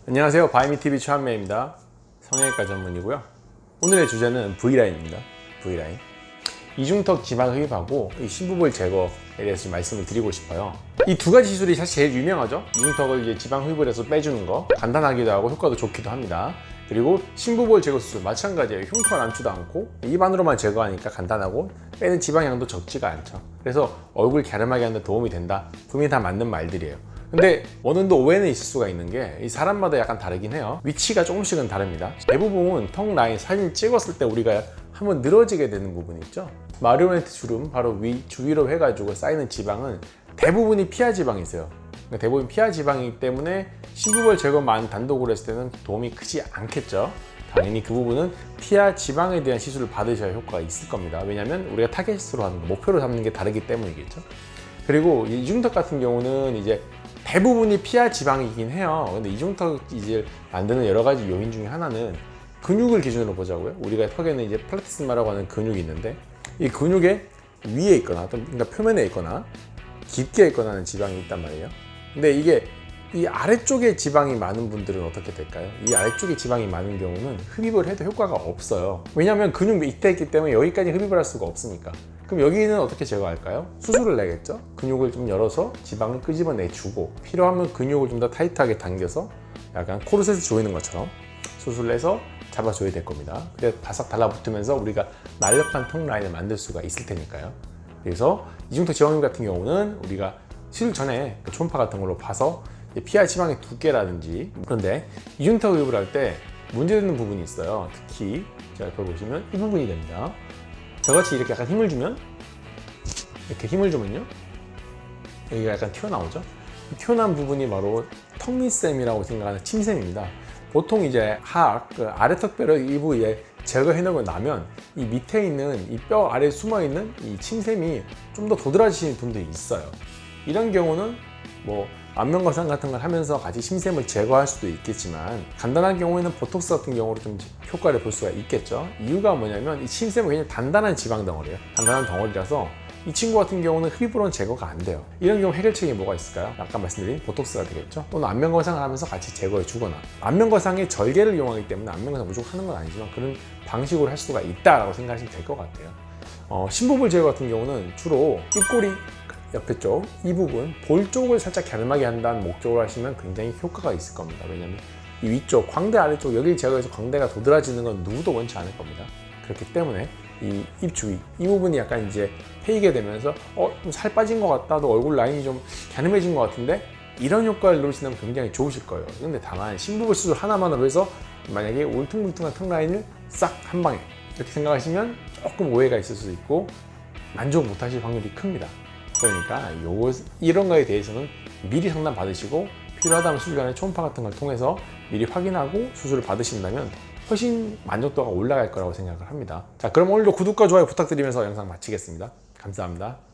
안녕하세요, 바이미TV 최한매입니다. 성형외과 전문이고요. 오늘의 주제는 V라인입니다. V라인, 이중턱 지방 흡입하고 이 심부볼 제거에 대해서 좀 말씀을 드리고 싶어요. 이 두 가지 시술이 사실 제일 유명하죠. 이중턱을 이제 지방 흡입을 해서 빼주는 거, 간단하기도 하고 효과도 좋기도 합니다. 그리고 심부볼 제거 수술 마찬가지예요. 흉터가 남지도 않고 입안으로만 제거하니까 간단하고 빼는 지방량도 적지가 않죠. 그래서 얼굴 갸름하게 하는 데 도움이 된다. 분명히 다 맞는 말들이에요. 근데 어느 정도 오해는 있을 수가 있는 게 이 사람마다 약간 다르긴 해요. 위치가 조금씩은 다릅니다. 대부분 턱 라인 사진 찍었을 때 우리가 한번 늘어지게 되는 부분이 있죠. 마리오네트 주름 바로 주위로 해가지고 쌓이는 지방은 대부분이 피하 지방이세요. 그러니까 대부분 피하 지방이기 때문에 심부볼 제거만 단독으로 했을 때는 도움이 크지 않겠죠. 당연히 그 부분은 피하 지방에 대한 시술을 받으셔야 효과가 있을 겁니다. 왜냐하면 우리가 타겟으로 하는 거, 목표로 삼는 게 다르기 때문이겠죠. 그리고 이중턱 같은 경우는 이제 대부분이 피하 지방이긴 해요. 근데 이중턱 이제 만드는 여러 가지 요인 중에 하나는 근육을 기준으로 보자고요. 우리가 턱에는 이제 플라티스마라고 하는 근육이 있는데 이 근육의 위에 있거나 그러니까 표면에 있거나 깊게 있거나 하는 지방이 있단 말이에요. 근데 이게 이 아래쪽에 지방이 많은 분들은 어떻게 될까요? 이 아래쪽에 지방이 많은 경우는 흡입을 해도 효과가 없어요. 왜냐하면 근육 밑에 있기 때문에 여기까지 흡입을 할 수가 없으니까. 그럼 여기는 어떻게 제거할까요? 수술을 내겠죠? 근육을 좀 열어서 지방을 끄집어내주고 필요하면 근육을 좀 더 타이트하게 당겨서 약간 코르셋을 조이는 것처럼 수술을 해서 잡아줘야 될 겁니다. 그래서 바싹 달라붙으면서 우리가 날렵한 턱 라인을 만들 수가 있을 테니까요. 그래서 이중턱 지방흡입 같은 경우는 우리가 시술 전에 초음파 같은 걸로 봐서 피하 지방의 두께라든지, 그런데 이중턱 흡입을 할 때 문제되는 부분이 있어요. 특히 제가 옆에 보시면 이 부분이 됩니다. 저같이 이렇게 약간 힘을 주면, 이렇게 힘을 주면요, 여기가 약간 튀어나오죠. 튀어나온 부분이 바로 턱밑샘이라고 생각하는 침샘입니다. 보통 이제 아래 턱뼈를 일부 제거해 놓고 나면 이 밑에 있는 이 뼈 아래에 숨어 있는 이 침샘이 좀 더 도드라지시는 분들이 있어요. 이런 경우는 뭐 안면 거상 같은 걸 하면서 같이 침샘을 제거할 수도 있겠지만, 간단한 경우에는 보톡스 같은 경우로 좀 효과를 볼 수가 있겠죠. 이유가 뭐냐면 이 침샘은 굉장히 단단한 지방 덩어리예요. 단단한 덩어리라서 이 친구 같은 경우는 흡입으로는 제거가 안 돼요. 이런 경우 해결책이 뭐가 있을까요? 아까 말씀드린 보톡스가 되겠죠. 또는 안면 거상을 하면서 같이 제거해 주거나, 안면 거상의 절개를 이용하기 때문에 안면 거상 무조건 하는 건 아니지만 그런 방식으로 할 수가 있다라고 생각하시면 될 것 같아요. 심부볼 제거 같은 경우는 주로 입꼬리 옆에 쪽, 이 부분, 볼 쪽을 살짝 갸름하게 한다는 목적으로 하시면 굉장히 효과가 있을 겁니다. 왜냐하면 이 위쪽, 광대 아래쪽, 여기를 제거해서 광대가 도드라지는 건 누구도 원치 않을 겁니다. 그렇기 때문에 이 입 주위, 이 부분이 약간 이제 패이게 되면서 좀 살 빠진 것 같다, 또 얼굴 라인이 좀 갸름해진 것 같은데, 이런 효과를 누리신다면 굉장히 좋으실 거예요. 근데 다만 심부볼 수술 하나만으로 해서 만약에 울퉁불퉁한 턱 라인을 싹 한 방에 이렇게 생각하시면 조금 오해가 있을 수 있고 만족 못 하실 확률이 큽니다. 그러니까 이런 거에 대해서는 미리 상담 받으시고 필요하다면 수술관의 초음파 같은 걸 통해서 미리 확인하고 수술을 받으신다면 훨씬 만족도가 올라갈 거라고 생각을 합니다. 자, 그럼 오늘도 구독과 좋아요 부탁드리면서 영상 마치겠습니다. 감사합니다.